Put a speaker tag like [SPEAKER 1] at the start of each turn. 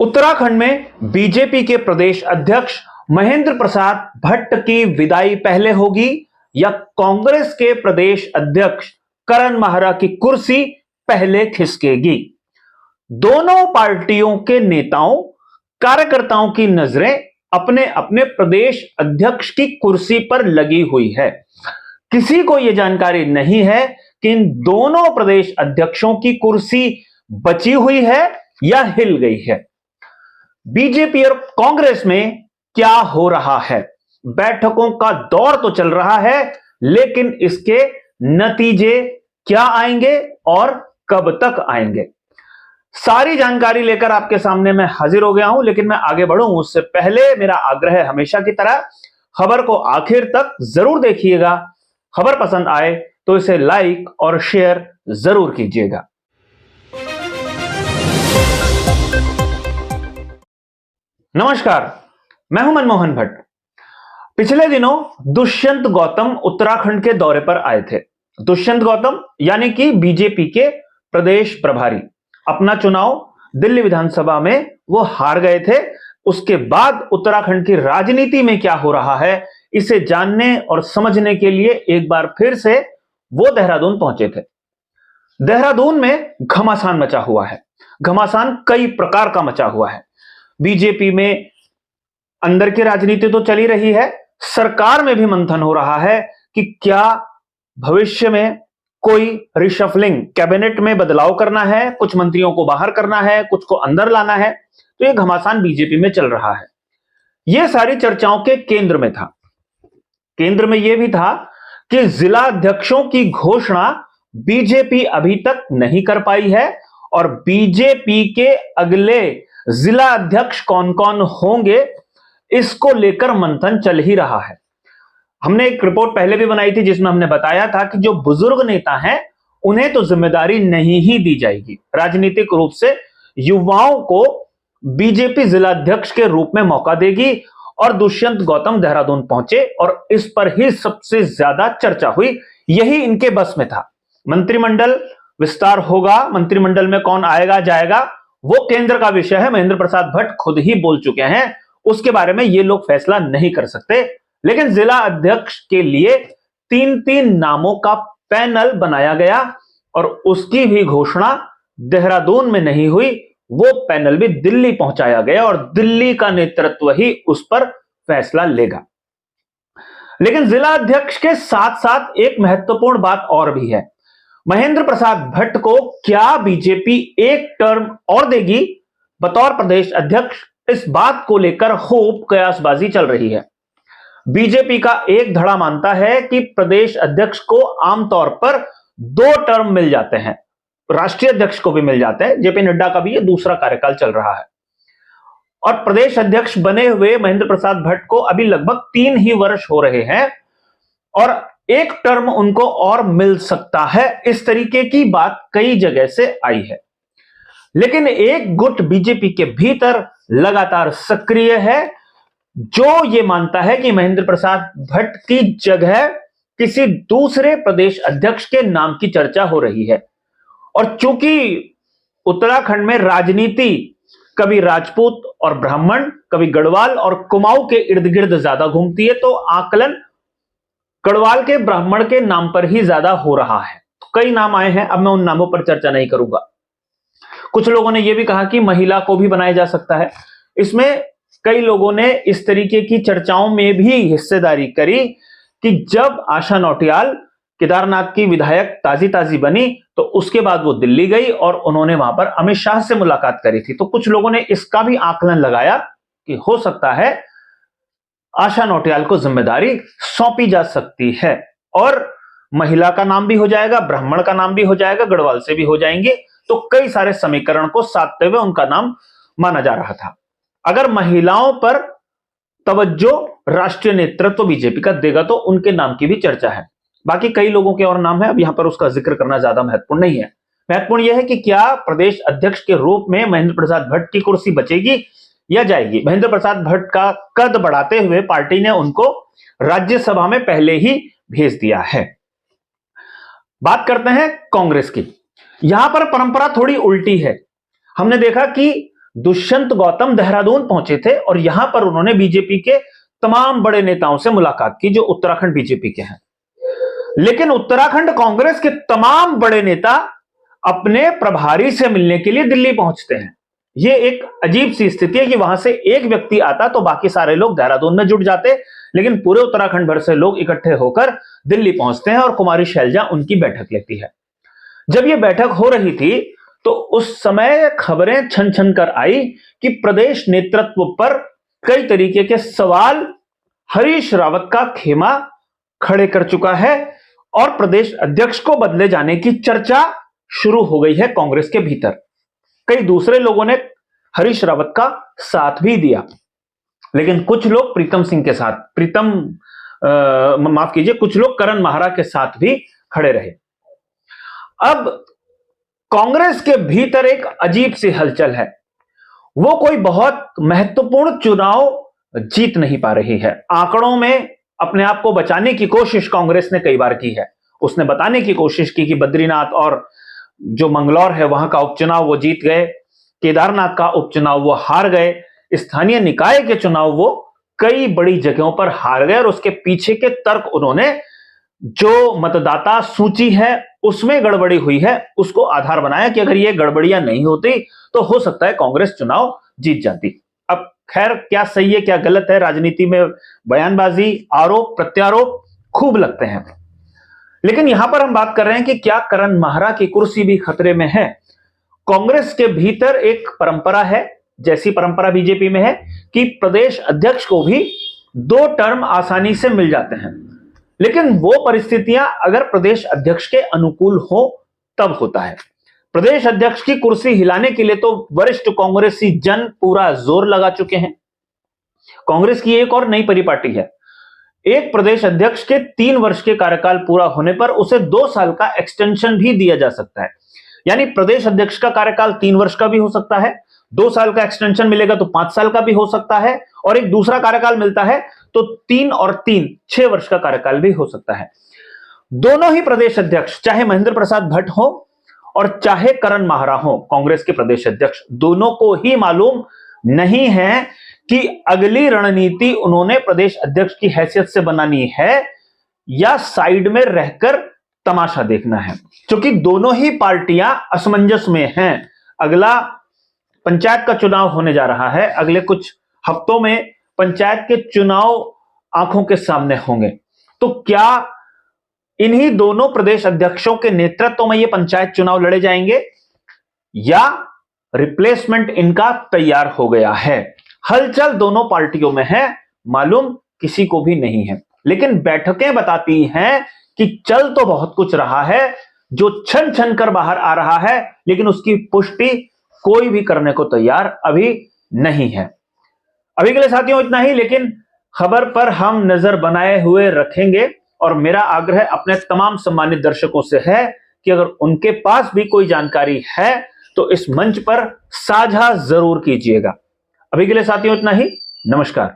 [SPEAKER 1] उत्तराखंड में बीजेपी के प्रदेश अध्यक्ष महेंद्र प्रसाद भट्ट की विदाई पहले होगी या कांग्रेस के प्रदेश अध्यक्ष करण माहरा की कुर्सी पहले खिसकेगी। दोनों पार्टियों के नेताओं कार्यकर्ताओं की नजरें अपने अपने प्रदेश अध्यक्ष की कुर्सी पर लगी हुई है। किसी को यह जानकारी नहीं है कि इन दोनों प्रदेश अध्यक्षों की कुर्सी बची हुई है या हिल गई है। बीजेपी और कांग्रेस में क्या हो रहा है? बैठकों का दौर तो चल रहा है, लेकिन इसके नतीजे क्या आएंगे और कब तक आएंगे? सारी जानकारी लेकर आपके सामने मैं हाजिर हो गया हूं, लेकिन मैं आगे बढ़ूं उससे पहले मेरा आग्रह है हमेशा की तरह खबर को आखिर तक जरूर देखिएगा। खबर पसंद आए तो इसे लाइक और शेयर जरूर कीजिएगा। नमस्कार, मैं हूं मनमोहन भट्ट। पिछले दिनों दुष्यंत गौतम उत्तराखंड के दौरे पर आए थे। दुष्यंत गौतम यानी कि बीजेपी के प्रदेश प्रभारी। अपना चुनाव दिल्ली विधानसभा में वो हार गए थे। उसके बाद उत्तराखंड की राजनीति में क्या हो रहा है, इसे जानने और समझने के लिए एक बार फिर से वो देहरादून पहुंचे थे। देहरादून में घमासान मचा हुआ है। घमासान कई प्रकार का मचा हुआ है। बीजेपी में अंदर की राजनीति तो चली रही है, सरकार में भी मंथन हो रहा है कि क्या भविष्य में कोई रिशफलिंग, कैबिनेट में बदलाव करना है, कुछ मंत्रियों को बाहर करना है, कुछ को अंदर लाना है। तो यह घमासान बीजेपी में चल रहा है। यह सारी चर्चाओं के केंद्र में था। केंद्र में यह भी था कि जिला अध्यक्षों की घोषणा बीजेपी अभी तक नहीं कर पाई है और बीजेपी के अगले जिला अध्यक्ष कौन कौन होंगे इसको लेकर मंथन चल ही रहा है। हमने एक रिपोर्ट पहले भी बनाई थी जिसमें हमने बताया था कि जो बुजुर्ग नेता हैं उन्हें तो जिम्मेदारी नहीं ही दी जाएगी। राजनीतिक रूप से युवाओं को बीजेपी जिला अध्यक्ष के रूप में मौका देगी और दुष्यंत गौतम देहरादून पहुंचे और इस पर ही सबसे ज्यादा चर्चा हुई। यही इनके बस में था। मंत्रिमंडल विस्तार होगा, मंत्रिमंडल में कौन आएगा जाएगा वो केंद्र का विषय है। महेंद्र प्रसाद भट्ट खुद ही बोल चुके हैं, उसके बारे में ये लोग फैसला नहीं कर सकते। लेकिन जिला अध्यक्ष के लिए 3-3 नामों का पैनल बनाया गया और उसकी भी घोषणा देहरादून में नहीं हुई। वो पैनल भी दिल्ली पहुंचाया गया और दिल्ली का नेतृत्व ही उस पर फैसला लेगा। लेकिन जिला अध्यक्ष के साथ साथ एक महत्वपूर्ण बात और भी है। महेंद्र प्रसाद भट्ट को क्या बीजेपी एक टर्म और देगी बतौर प्रदेश अध्यक्ष, इस बात को लेकर खूब कयासबाजी चल रही है। बीजेपी का एक धड़ा मानता है कि प्रदेश अध्यक्ष को आमतौर पर 2 टर्म मिल जाते हैं, राष्ट्रीय अध्यक्ष को भी मिल जाते हैं। जेपी नड्डा का भी ये दूसरा कार्यकाल चल रहा है और प्रदेश अध्यक्ष बने हुए महेंद्र प्रसाद भट्ट को अभी लगभग 3 ही वर्ष हो रहे हैं और एक टर्म उनको और मिल सकता है। इस तरीके की बात कई जगह से आई है। लेकिन एक गुट बीजेपी के भीतर लगातार सक्रिय है जो यह मानता है कि महेंद्र प्रसाद भट्ट की जगह किसी दूसरे प्रदेश अध्यक्ष के नाम की चर्चा हो रही है। और चूंकि उत्तराखंड में राजनीति कभी राजपूत और ब्राह्मण, कभी गढ़वाल और कुमाऊं के इर्द गिर्द ज्यादा घूमती है, तो आकलन गढ़वाल के ब्राह्मण के नाम पर ही ज्यादा हो रहा है। कई नाम आए हैं, अब मैं उन नामों पर चर्चा नहीं करूंगा। कुछ लोगों ने यह भी कहा कि महिला को भी बनाया जा सकता है। इसमें कई लोगों ने इस तरीके की चर्चाओं में भी हिस्सेदारी करी कि जब आशा नौटियाल केदारनाथ की विधायक ताजी बनी तो उसके बाद वो दिल्ली गई और उन्होंने वहां पर अमित शाह से मुलाकात करी थी। तो कुछ लोगों ने इसका भी आकलन लगाया कि हो सकता है आशा नौटियाल को जिम्मेदारी सौंपी जा सकती है और महिला का नाम भी हो जाएगा, ब्राह्मण का नाम भी हो जाएगा, गढ़वाल से भी हो जाएंगे। तो कई सारे समीकरण को साधते हुए उनका नाम माना जा रहा था। अगर महिलाओं पर तवज्जो राष्ट्रीय नेतृत्व बीजेपी का देगा तो उनके नाम की भी चर्चा है। बाकी कई लोगों के और नाम है, अब यहां पर उसका जिक्र करना ज्यादा महत्वपूर्ण नहीं है। महत्वपूर्ण यह है कि क्या प्रदेश अध्यक्ष के रूप में महेंद्र प्रसाद भट्ट की कुर्सी बचेगी या जाएगी। महेंद्र प्रसाद भट्ट का कद बढ़ाते हुए पार्टी ने उनको राज्यसभा में पहले ही भेज दिया है। बात करते हैं कांग्रेस की। यहां पर परंपरा थोड़ी उल्टी है। हमने देखा कि दुष्यंत गौतम देहरादून पहुंचे थे और यहां पर उन्होंने बीजेपी के तमाम बड़े नेताओं से मुलाकात की जो उत्तराखंड बीजेपी के हैं। लेकिन उत्तराखंड कांग्रेस के तमाम बड़े नेता अपने प्रभारी से मिलने के लिए दिल्ली पहुंचते हैं। यह एक अजीब सी स्थिति है कि वहां से एक व्यक्ति आता तो बाकी सारे लोग देहरादून में जुट जाते, लेकिन पूरे उत्तराखंड भर से लोग इकट्ठे होकर दिल्ली पहुंचते हैं और कुमारी शैलजा उनकी बैठक लेती है। जब यह बैठक हो रही थी तो उस समय खबरें छन छन कर आई कि प्रदेश नेतृत्व पर कई तरीके के सवाल हरीश रावत का खेमा खड़े कर चुका है और प्रदेश अध्यक्ष को बदले जाने की चर्चा शुरू हो गई है कांग्रेस के भीतर। कई दूसरे लोगों ने हरीश रावत का साथ भी दिया, लेकिन कुछ लोग कुछ लोग करण माहरा के साथ भी खड़े रहे। अब कांग्रेस के भीतर एक अजीब सी हलचल है। वो कोई बहुत महत्वपूर्ण चुनाव जीत नहीं पा रही है। आंकड़ों में अपने आप को बचाने की कोशिश कांग्रेस ने कई बार की है। उसने बताने की कोशिश की कि बद्रीनाथ और जो मंगलौर है वहां का उपचुनाव वो जीत गए, केदारनाथ का उपचुनाव वो हार गए, स्थानीय निकाय के चुनाव वो कई बड़ी जगहों पर हार गए और उसके पीछे के तर्क उन्होंने जो मतदाता सूची है उसमें गड़बड़ी हुई है उसको आधार बनाया कि अगर ये गड़बड़ियां नहीं होती तो हो सकता है कांग्रेस चुनाव जीत जाती। अब खैर क्या सही है क्या गलत है, राजनीति में बयानबाजी, आरोप प्रत्यारोप खूब लगते हैं, लेकिन यहां पर हम बात कर रहे हैं कि क्या करण माहरा की कुर्सी भी खतरे में है। कांग्रेस के भीतर एक परंपरा है, जैसी परंपरा बीजेपी में है कि प्रदेश अध्यक्ष को भी 2 टर्म आसानी से मिल जाते हैं, लेकिन वो परिस्थितियां अगर प्रदेश अध्यक्ष के अनुकूल हो तब होता है। प्रदेश अध्यक्ष की कुर्सी हिलाने के लिए तो वरिष्ठ कांग्रेसी जन पूरा जोर लगा चुके हैं। कांग्रेस की एक और नई परिपाटी है, एक प्रदेश अध्यक्ष के 3 वर्ष के कार्यकाल पूरा होने पर उसे 2 साल का एक्सटेंशन भी दिया जा सकता है। यानी प्रदेश अध्यक्ष का कार्यकाल 3 वर्ष का भी हो सकता है, 2 साल का एक्सटेंशन मिलेगा तो 5 साल का भी हो सकता है, और एक दूसरा कार्यकाल मिलता है तो 3 और 3 6 वर्ष का कार्यकाल भी हो सकता है। दोनों ही प्रदेश अध्यक्ष, चाहे महेंद्र प्रसाद भट्ट हो और चाहे करण माहरा हो, कांग्रेस के प्रदेश अध्यक्ष, दोनों को ही मालूम नहीं है कि अगली रणनीति उन्होंने प्रदेश अध्यक्ष की हैसियत से बनानी है या साइड में रहकर तमाशा देखना है, क्योंकि दोनों ही पार्टियां असमंजस में हैं। अगला पंचायत का चुनाव होने जा रहा है, अगले कुछ हफ्तों में पंचायत के चुनाव आंखों के सामने होंगे, तो क्या इन्हीं दोनों प्रदेश अध्यक्षों के नेतृत्व में ये पंचायत चुनाव लड़े जाएंगे या रिप्लेसमेंट इनका तैयार हो गया है। हलचल दोनों पार्टियों में है, मालूम किसी को भी नहीं है, लेकिन बैठकें बताती हैं कि चल तो बहुत कुछ रहा है, जो छन छन कर बाहर आ रहा है, लेकिन उसकी पुष्टि कोई भी करने को तैयार अभी नहीं है। अभी के लिए साथियों इतना ही, लेकिन खबर पर हम नजर बनाए हुए रखेंगे और मेरा आग्रह अपने तमाम सम्मानित दर्शकों से है कि अगर उनके पास भी कोई जानकारी है तो इस मंच पर साझा जरूर कीजिएगा। अभी के लिए साथियों इतना ही, नमस्कार।